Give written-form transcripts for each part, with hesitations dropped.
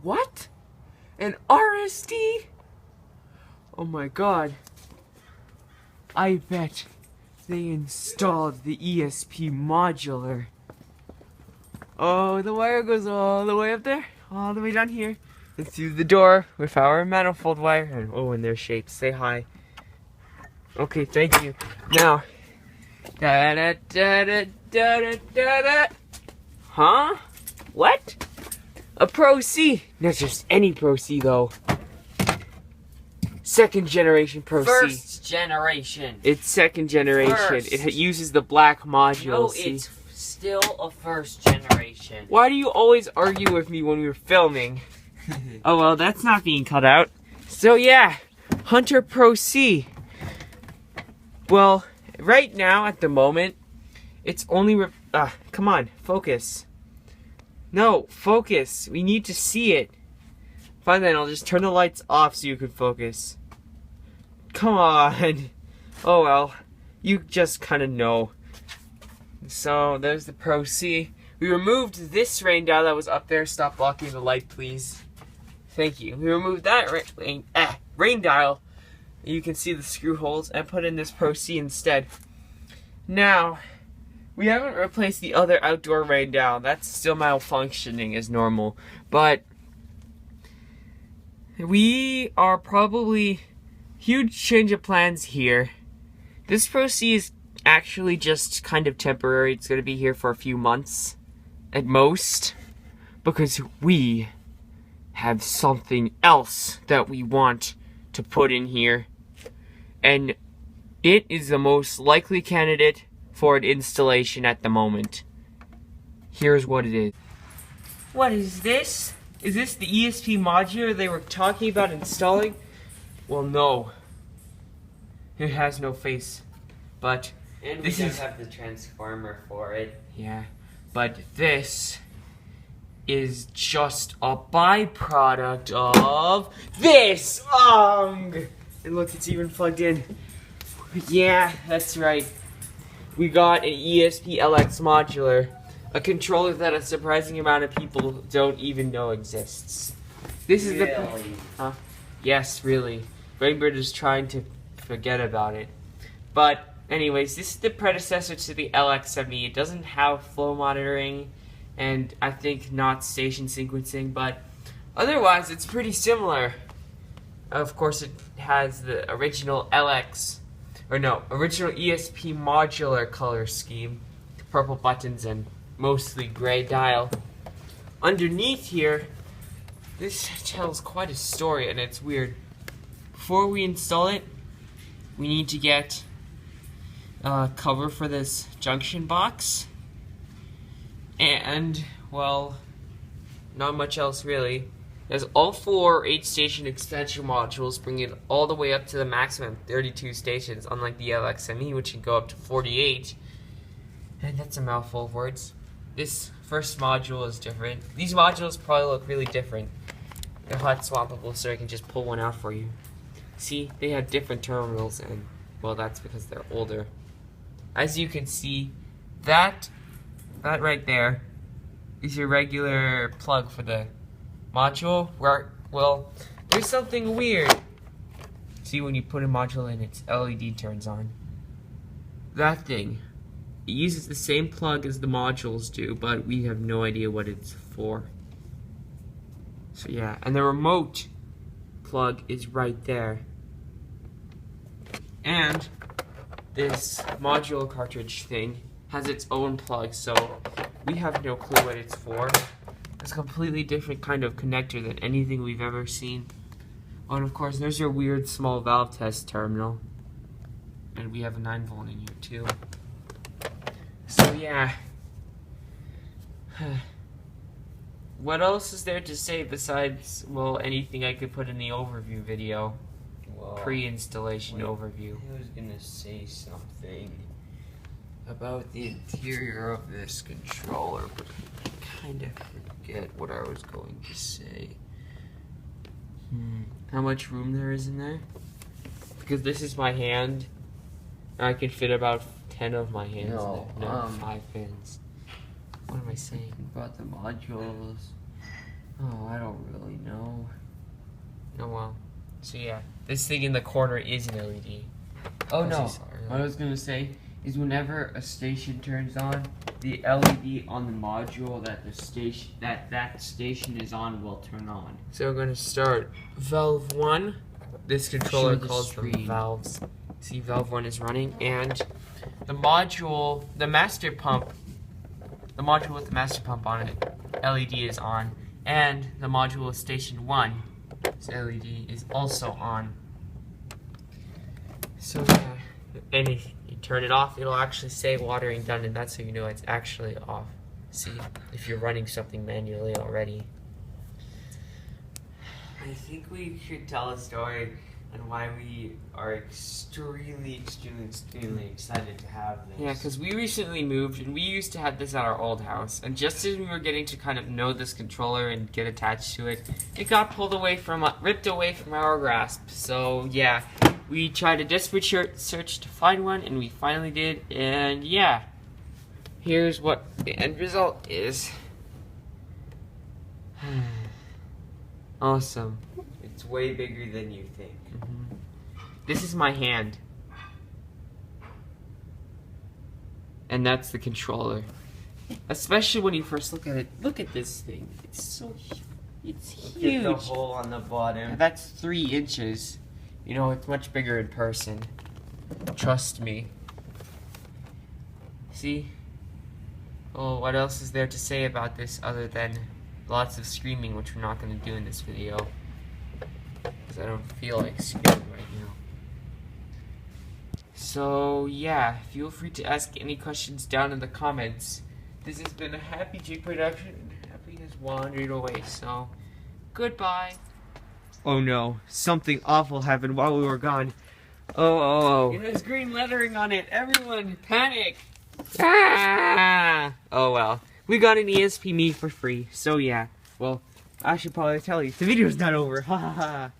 What? An RSD? Oh my god. I bet they installed the ESP modular. Oh, the wire goes all the way up there, all the way down here, and through the door with our manifold wire. And oh, and their shapes. Say hi. Okay, thank you. Now, da da da da da da da. Huh? What? A Pro C. Not just any Pro C though. Second generation Pro C. First generation. It's second generation. First. It uses the black module. No, see? it's still a first generation. Why do you always argue with me when we're filming? Oh well, that's not being cut out. So yeah, Hunter Pro C. Well, right now at the moment, it's only come on, focus. No, focus. We need to see it. Fine then, I'll just turn the lights off so you can focus. Come on. Oh well, you just kind of know. So there's the Pro C. We removed this rain dial that was up there. Stop blocking the light, please. Thank you. We removed that rain dial. You can see the screw holes and put in this Pro C instead. Now, we haven't replaced the other outdoor rain dial. That's still malfunctioning as normal. But we are probably huge change of plans here. This Pro C is actually just kind of temporary. It's going to be here for a few months at most, because we have something else that we want to put in here, and it is the most likely candidate for an installation at the moment. Here's what it is. What is this? Is this the ESP module they were talking about installing? Well, no. It has no face, but And we this don't is have the transformer for it. yeah, but this is just a byproduct of this. And look, it's even plugged in. Yeah, that's right. We got an ESP LX modular, a controller that a surprising amount of people don't even know exists. This is Really? Huh? Yes, really. Rainbird is trying to forget about it. But anyways, this is the predecessor to the LX70. It doesn't have flow monitoring, and I think not station sequencing, but otherwise it's pretty similar. Of course, it has the original original ESP modular color scheme, purple buttons and mostly gray dial. Underneath here, this tells quite a story, and it's weird. Before we install it, we need to get a cover for this junction box, and well, not much else really. There's all 4 8-station extension modules, bringing it all the way up to the maximum 32 stations, unlike the LXME, which can go up to 48. And that's a mouthful of words. This first module is different. These modules probably look really different. They're hot swappable, so I can just pull one out for you. See, they have different terminals, and well, that's because they're older. As you can see, that right there is your regular plug for the module. Well, there's something weird. See, when you put a module in, its LED turns on. That thing, it uses the same plug as the modules do, but we have no idea what it's for. So yeah, and the remote plug is right there. And this module cartridge thing has its own plug, so we have no clue what it's for. It's a completely different kind of connector than anything we've ever seen. Oh, and of course, there's your weird small valve test terminal. And we have a 9-volt in here too. So yeah. What else is there to say besides, well, anything I could put in the overview video? Well, Pre-installation overview. I was gonna say something about the interior of this controller, but I kind of forget what I was going to say. How much room there is in there? Because this is my hand. I can fit about 10 of my hands in there. No, 5 pins. What am I saying? About the modules. Oh, I don't really No. Oh well. So yeah, this thing in the corner is an LED. Oh As no. you saw earlier. What I was gonna say is whenever a station turns on, the LED on the module that that station is on will turn on. So we're going to start valve 1. This controller Show the calls them screen. valves. See, valve 1 is running, and the module, the master pump, the module with the master pump on it, LED is on, and the module with station 1, this LED is also on. So yeah, and if you turn it off, it'll actually say watering done, and that's how you know it's actually off. See, if you're running something manually already. I think we should tell a story on why we are extremely excited to have this. Yeah, because we recently moved, and we used to have this at our old house, and just as we were getting to kind of know this controller and get attached to it, it got ripped away from our grasp. So yeah, we tried a desperate search to find one, and we finally did, and yeah, here's what the end result is. Awesome. It's way bigger than you think. This is my hand. And that's the controller. Especially when you first look at it. Look at this thing. It's so it's Look at the huge. hole on the bottom. That's 3 inches. You know, it's much bigger in person. Trust me. See? Oh, what else is there to say about this other than lots of screaming, which we're not going to do in this video. Because I don't feel like screaming right now. So, yeah, feel free to ask any questions down in the comments. This has been a Happy Jake production, and Happy has wandered away, so goodbye. Oh no, something awful happened while we were gone. Oh. It has green lettering on it. Everyone, panic! Ah! Oh well. We got an ESP Me for free, so yeah. Well, I should probably tell you, the video's not over. Ha ha ha.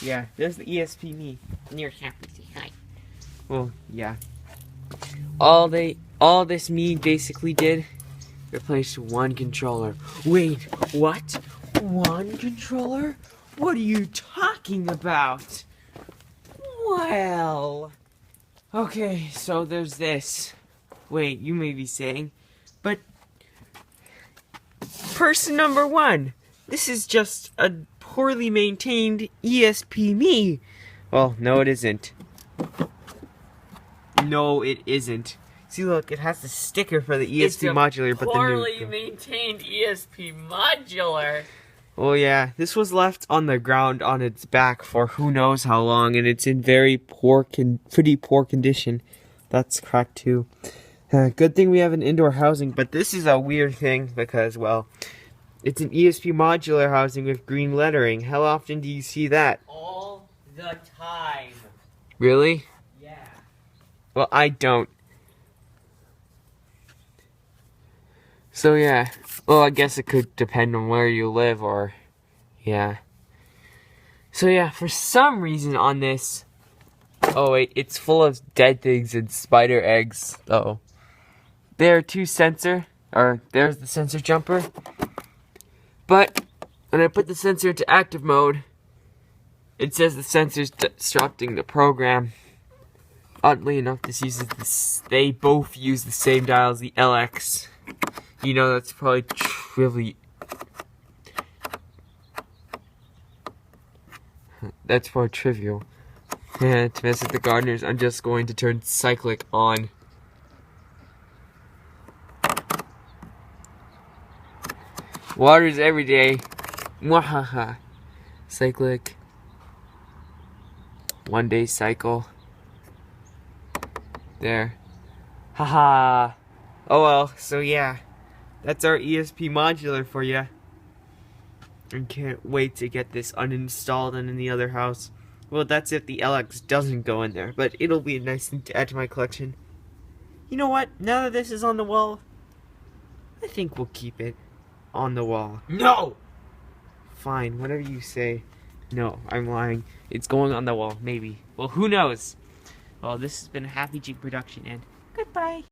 Yeah, there's the ESP Me. And you're happy to say hi. Well, yeah. All this Me basically did, replaced 1 controller. Wait, what? 1 controller? What are you talking about? Well, okay, so there's this. Wait, you may be saying, but person number 1, this is just a poorly maintained ESP Me. Well, no it isn't. No, it isn't. See, look, it has the sticker for the ESP modular, but the new... poorly maintained ESP modular. Oh yeah, this was left on the ground on its back for who knows how long, and it's in very pretty poor condition. That's cracked too. Good thing we have an indoor housing, but this is a weird thing because, well, it's an ESP modular housing with green lettering. How often do you see that? All the time. Really? Yeah. Well, I don't. So yeah, well I guess it could depend on where you live or, yeah. So yeah, for some reason on this, oh wait, it's full of dead things and spider eggs, though. There are 2 there's the sensor jumper. But when I put the sensor into active mode, it says the sensor's disrupting the program. Oddly enough, they both use the same dial as the LX. You know, that's probably trivial. That's probably trivial. Yeah, to mess with the gardeners, I'm just going to turn cyclic on. Waters every day. Mwahaha. Cyclic. 1 day cycle. There. Haha. Oh well, so yeah. That's our ESP modular for you. I can't wait to get this uninstalled and in the other house. Well, that's if the LX doesn't go in there, but it'll be a nice thing to add to my collection. You know what? Now that this is on the wall, I think we'll keep it on the wall. No! Fine, whatever you say. No, I'm lying. It's going on the wall, maybe. Well, who knows? Well, this has been a Happy Jake production, and goodbye.